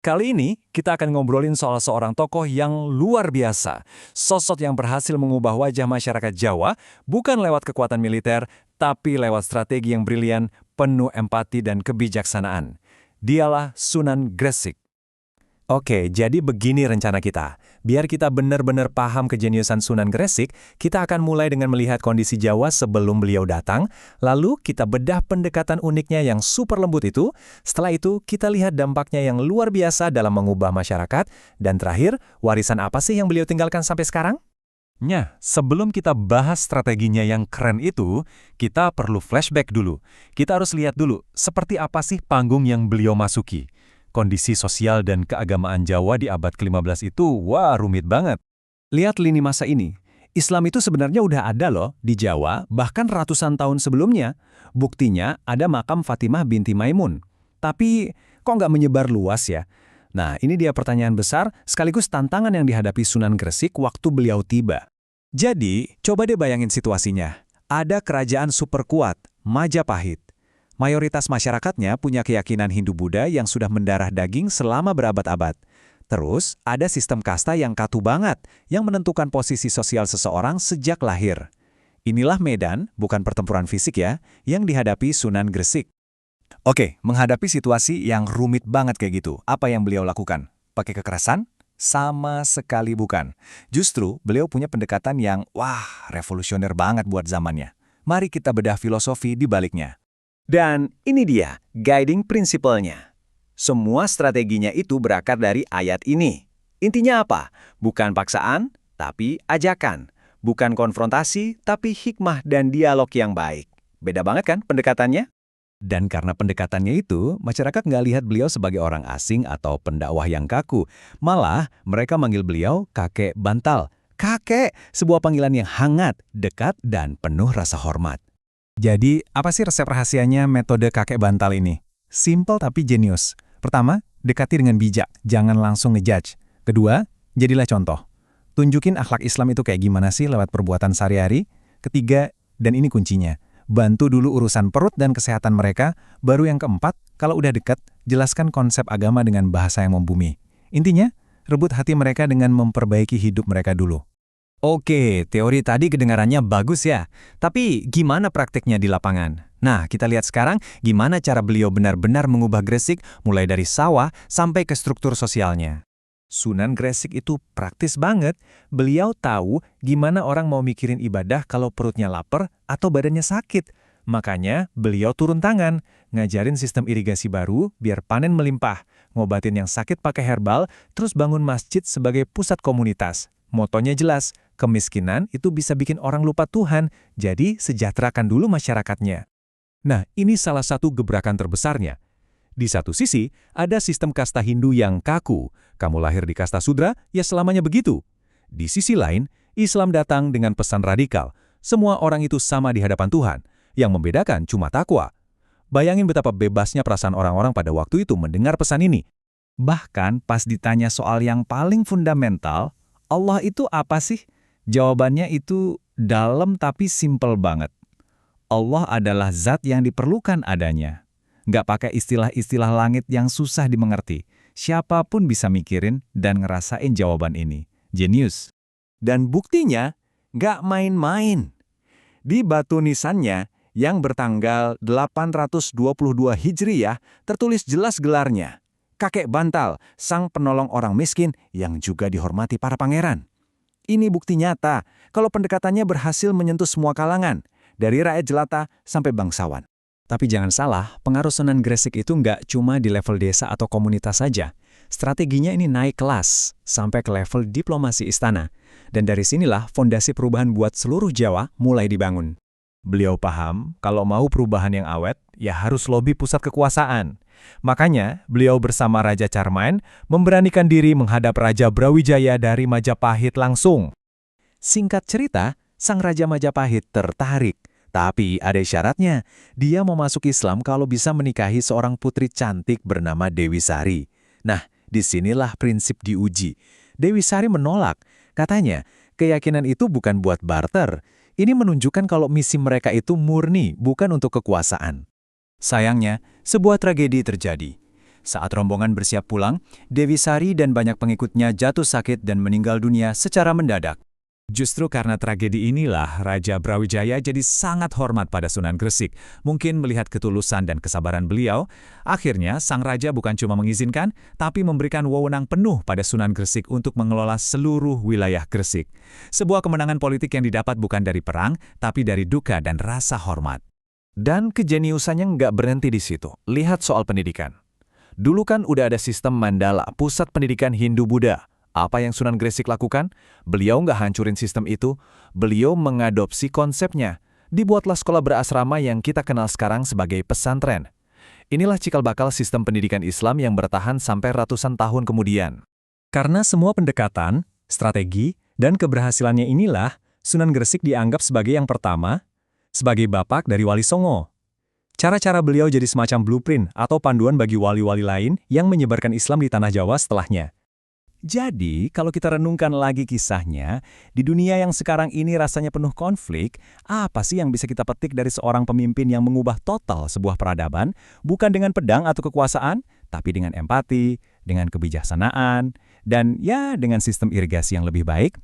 Kali ini kita akan ngobrolin soal seorang tokoh yang luar biasa. Sosok yang berhasil mengubah wajah masyarakat Jawa bukan lewat kekuatan militer, tapi lewat strategi yang brilian, penuh empati dan kebijaksanaan. Dialah Sunan Gresik. Oke, jadi begini rencana kita. Biar kita benar-benar paham kejeniusan Sunan Gresik, kita akan mulai dengan melihat kondisi Jawa sebelum beliau datang, lalu kita bedah pendekatan uniknya yang super lembut itu, setelah itu kita lihat dampaknya yang luar biasa dalam mengubah masyarakat, dan terakhir, warisan apa sih yang beliau tinggalkan sampai sekarang? Sebelum kita bahas strateginya yang keren itu, kita perlu flashback dulu. Kita harus lihat dulu, seperti apa sih panggung yang beliau masuki. Kondisi sosial dan keagamaan Jawa di abad ke-15 itu, wah rumit banget. Lihat lini masa ini. Islam itu sebenarnya udah ada loh di Jawa, bahkan ratusan tahun sebelumnya. Buktinya ada makam Fatimah binti Maimun. Tapi kok nggak menyebar luas ya? Nah, ini dia pertanyaan besar sekaligus tantangan yang dihadapi Sunan Gresik waktu beliau tiba. Jadi, coba deh bayangin situasinya. Ada kerajaan super kuat, Majapahit. Mayoritas masyarakatnya punya keyakinan Hindu-Buddha yang sudah mendarah daging selama berabad-abad. Terus, ada sistem kasta yang kaku banget, yang menentukan posisi sosial seseorang sejak lahir. Inilah medan, bukan pertempuran fisik ya, yang dihadapi Sunan Gresik. Oke, menghadapi situasi yang rumit banget kayak gitu, apa yang beliau lakukan? Pakai kekerasan? Sama sekali bukan. Justru, beliau punya pendekatan yang, revolusioner banget buat zamannya. Mari kita bedah filosofi di baliknya. Dan ini dia, guiding principle-nya. Semua strateginya itu berakar dari ayat ini. Intinya apa? Bukan paksaan, tapi ajakan. Bukan konfrontasi, tapi hikmah dan dialog yang baik. Beda banget kan pendekatannya? Dan karena pendekatannya itu, masyarakat nggak lihat beliau sebagai orang asing atau pendakwah yang kaku. Malah, mereka manggil beliau kakek bantal. Kakek, sebuah panggilan yang hangat, dekat, dan penuh rasa hormat. Jadi, apa sih resep rahasianya metode kakek bantal ini? Simple tapi jenius. Pertama, dekati dengan bijak, jangan langsung ngejudge. Kedua, jadilah contoh. Tunjukin akhlak Islam itu kayak gimana sih lewat perbuatan sehari-hari. Ketiga, dan ini kuncinya, bantu dulu urusan perut dan kesehatan mereka, baru yang keempat, kalau udah dekat, jelaskan konsep agama dengan bahasa yang membumi. Intinya, rebut hati mereka dengan memperbaiki hidup mereka dulu. Oke, teori tadi kedengarannya bagus ya. Tapi gimana praktiknya di lapangan? Nah, kita lihat sekarang gimana cara beliau benar-benar mengubah Gresik mulai dari sawah sampai ke struktur sosialnya. Sunan Gresik itu praktis banget. Beliau tahu gimana orang mau mikirin ibadah kalau perutnya lapar atau badannya sakit. Makanya beliau turun tangan, ngajarin sistem irigasi baru biar panen melimpah, ngobatin yang sakit pakai herbal, terus bangun masjid sebagai pusat komunitas. Motonya jelas, kemiskinan itu bisa bikin orang lupa Tuhan, jadi sejahterakan dulu masyarakatnya. Nah, ini salah satu gebrakan terbesarnya. Di satu sisi, ada sistem kasta Hindu yang kaku. Kamu lahir di kasta Sudra, ya selamanya begitu. Di sisi lain, Islam datang dengan pesan radikal. Semua orang itu sama di hadapan Tuhan. Yang membedakan cuma takwa. Bayangin betapa bebasnya perasaan orang-orang pada waktu itu mendengar pesan ini. Bahkan pas ditanya soal yang paling fundamental, Allah itu apa sih? Jawabannya itu dalam tapi simpel banget. Allah adalah zat yang diperlukan adanya. Nggak pakai istilah-istilah langit yang susah dimengerti. Siapapun bisa mikirin dan ngerasain jawaban ini. Jenius. Dan buktinya, nggak main-main. Di batu nisannya, yang bertanggal 822 Hijriyah, tertulis jelas gelarnya. Kakek bantal, sang penolong orang miskin yang juga dihormati para pangeran. Ini bukti nyata kalau pendekatannya berhasil menyentuh semua kalangan, dari rakyat jelata sampai bangsawan. Tapi jangan salah, pengaruh Sunan Gresik itu nggak cuma di level desa atau komunitas saja. Strateginya ini naik kelas, sampai ke level diplomasi istana. Dan dari sinilah fondasi perubahan buat seluruh Jawa mulai dibangun. Beliau paham, kalau mau perubahan yang awet, ya harus lobi pusat kekuasaan. Makanya, beliau bersama Raja Charmain memberanikan diri menghadap Raja Brawijaya dari Majapahit langsung. Singkat cerita, sang Raja Majapahit tertarik. Tapi ada syaratnya, dia mau masuk Islam kalau bisa menikahi seorang putri cantik bernama Dewi Sari. Nah, disinilah prinsip diuji. Dewi Sari menolak. Katanya, keyakinan itu bukan buat barter. Ini menunjukkan kalau misi mereka itu murni, bukan untuk kekuasaan. Sayangnya, sebuah tragedi terjadi. Saat rombongan bersiap pulang, Dewi Sari dan banyak pengikutnya jatuh sakit dan meninggal dunia secara mendadak. Justru karena tragedi inilah, Raja Brawijaya jadi sangat hormat pada Sunan Gresik. Mungkin melihat ketulusan dan kesabaran beliau, akhirnya sang raja bukan cuma mengizinkan, tapi memberikan wewenang penuh pada Sunan Gresik untuk mengelola seluruh wilayah Gresik. Sebuah kemenangan politik yang didapat bukan dari perang, tapi dari duka dan rasa hormat. Dan kejeniusannya nggak berhenti di situ. Lihat soal pendidikan. Dulu kan udah ada sistem Mandala, pusat pendidikan Hindu-Buddha. Apa yang Sunan Gresik lakukan? Beliau nggak hancurin sistem itu, beliau mengadopsi konsepnya. Dibuatlah sekolah berasrama yang kita kenal sekarang sebagai pesantren. Inilah cikal bakal sistem pendidikan Islam yang bertahan sampai ratusan tahun kemudian. Karena semua pendekatan, strategi, dan keberhasilannya inilah, Sunan Gresik dianggap sebagai yang pertama, sebagai bapak dari Wali Songo. Cara-cara beliau jadi semacam blueprint atau panduan bagi wali-wali lain yang menyebarkan Islam di tanah Jawa setelahnya. Jadi, kalau kita renungkan lagi kisahnya, di dunia yang sekarang ini rasanya penuh konflik, apa sih yang bisa kita petik dari seorang pemimpin yang mengubah total sebuah peradaban, bukan dengan pedang atau kekuasaan, tapi dengan empati, dengan kebijaksanaan, dan ya dengan sistem irigasi yang lebih baik?